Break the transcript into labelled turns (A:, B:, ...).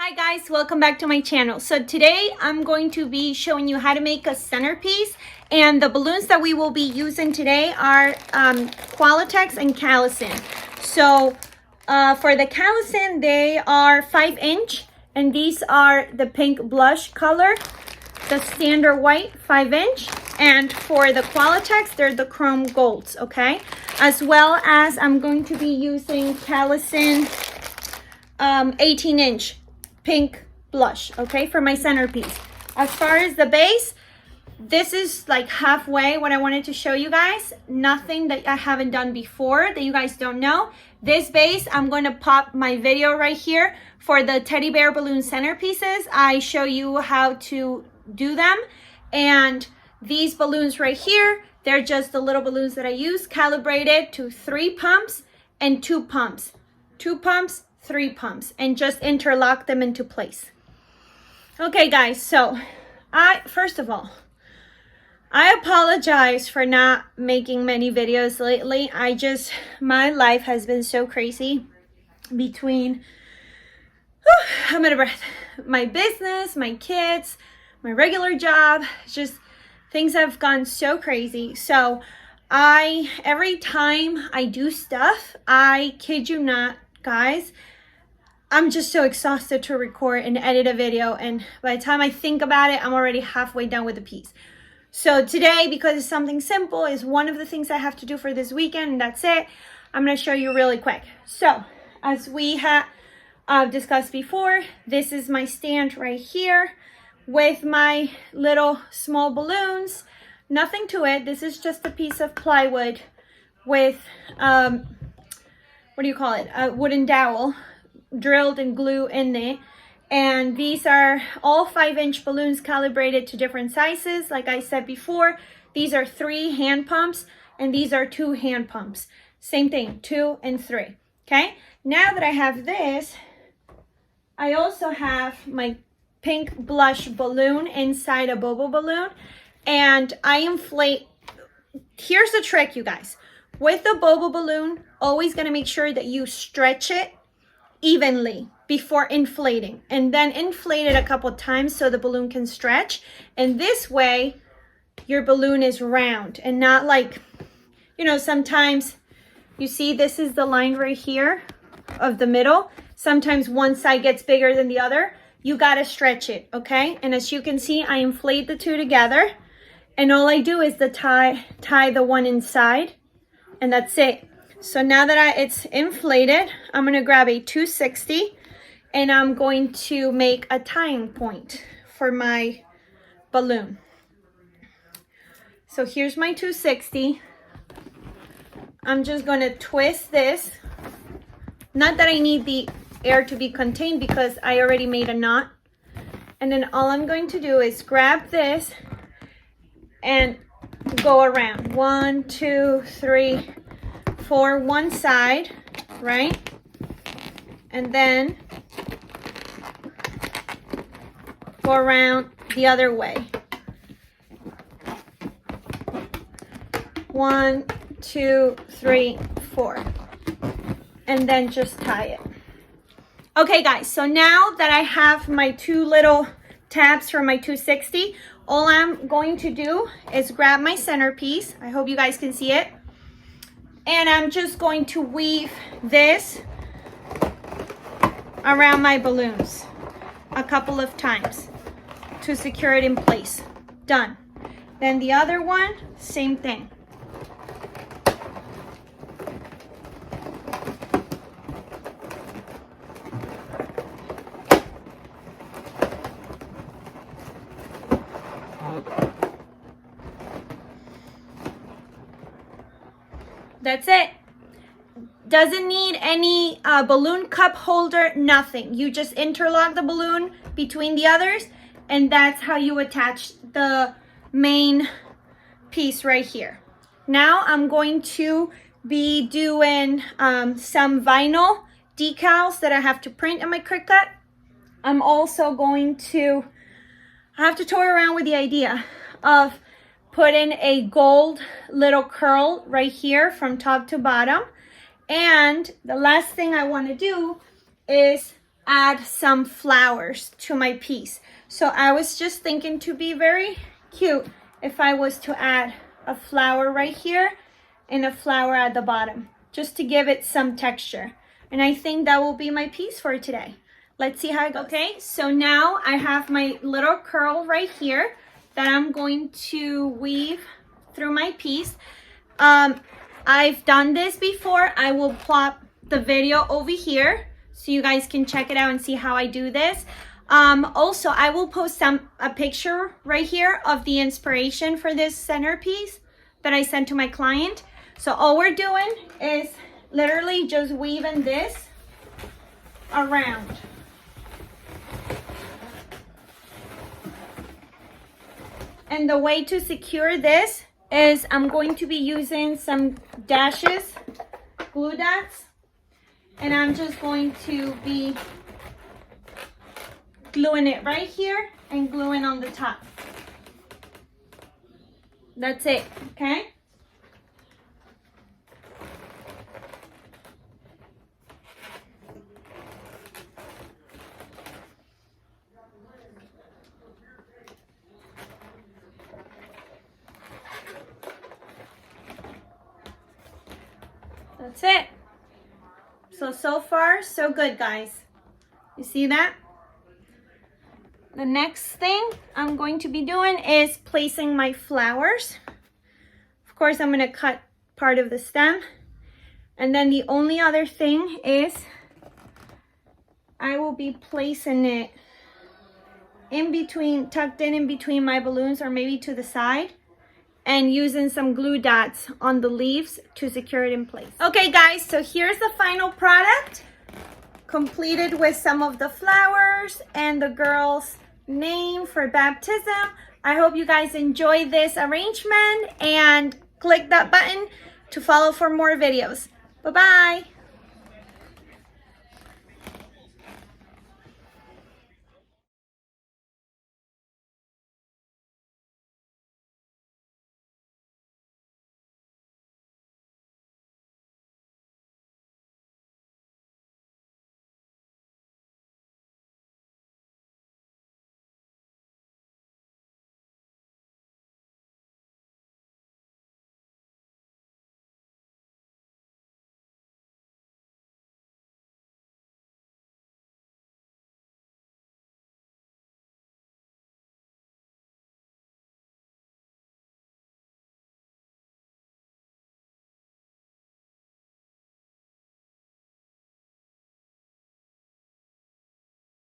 A: Hi guys, welcome back to my channel. So today I'm going to be showing you how to make a centerpiece, and the balloons that we will be using today are Qualitex and Callison. So for the Callison, they are 5" and these are the pink blush color, the standard white 5", and for the Qualitex they're the chrome golds, okay? As well as I'm going to be using Callison 18" pink blush, okay, for my centerpiece. As far as the base, this is like halfway what I wanted to show you guys. Nothing that I haven't done before that you guys don't know. This base, I'm going to pop my video right here for the teddy bear balloon centerpieces. I show you how to do them, and these balloons right here, they're just the little balloons that I use, calibrated to 3 pumps and 2 pumps. 2 pumps, 3 pumps, and just interlock them into place. Okay guys, so first of all, I apologize for not making many videos lately. My life has been so crazy between I'm out of breath, my business, my kids, my regular job. Just things have gone so crazy. So every time I do stuff, I kid you not guys, I'm just so exhausted to record and edit a video, and by the time I think about it, I'm already halfway done with the piece. So today, because it's something simple, is one of the things I have to do for this weekend, and that's it. I'm going to show you really quick. So as we have discussed before, this is my stand right here with my little small balloons. Nothing to it. This is just a piece of plywood with what do you call it, a wooden dowel drilled and glue in it. And these are all 5" balloons calibrated to different sizes. Like I said before, these are 3 hand pumps and these are 2 hand pumps. Same thing, 2 and 3. Okay, now that I have this, I also have my pink blush balloon inside a bubble balloon, and I inflate. Here's the trick, you guys. With the bubble balloon, always going to make sure that you stretch it evenly before inflating, and then inflate it a couple times so the balloon can stretch. And this way your balloon is round and not like, you know, sometimes you see this is the line right here of the middle. Sometimes one side gets bigger than the other. You got to stretch it, okay? And as you can see, I inflate the two together, and all I do is tie the one inside, and that's it. So now that it's inflated, I'm going to grab a 260 and I'm going to make a tying point for my balloon. So here's my 260. I'm just going to twist this. Not that I need the air to be contained because I already made a knot. And then all I'm going to do is grab this and go around. 1, 2, 3, 4, one side, right? And then go around the other way. 1, 2, 3, 4. And then just tie it. Okay guys, so now that I have my 2 little tabs for my 260, all I'm going to do is grab my centerpiece. I hope you guys can see it. And I'm just going to weave this around my balloons a couple of times to secure it in place. Done. Then the other one, same thing. That's it. Doesn't need any balloon cup holder, nothing. You just interlock the balloon between the others, and that's how you attach the main piece right here. Now I'm going to be doing some vinyl decals that I have to print in my Cricut. I'm also going to, I have to toy around with the idea of putting a gold little curl right here from top to bottom. And the last thing I want to do is add some flowers to my piece. So I was just thinking to be very cute if I was to add a flower right here and a flower at the bottom, just to give it some texture. And I think that will be my piece for today. Let's see how it goes. Okay, so now I have my little curl right here that I'm going to weave through my piece. I've done this before. I will plop the video over here so you guys can check it out and see how I do this. Also, I will post a picture right here of the inspiration for this centerpiece that I sent to my client. So all we're doing is literally just weaving this around. And the way to secure this is I'm going to be using some dashes, glue dots, and I'm just going to be gluing it right here and gluing on the top. That's it, okay? That's it. So far, so good, guys. You see that? The next thing I'm going to be doing is placing my flowers. Of course, I'm going to cut part of the stem. And then the only other thing is I will be placing it in between, tucked in between my balloons, or maybe to the side, and using some glue dots on the leaves to secure it in place. Okay guys, so here's the final product, completed with some of the flowers and the girl's name for baptism. I hope you guys enjoy this arrangement and click that button to follow for more videos. Bye-bye.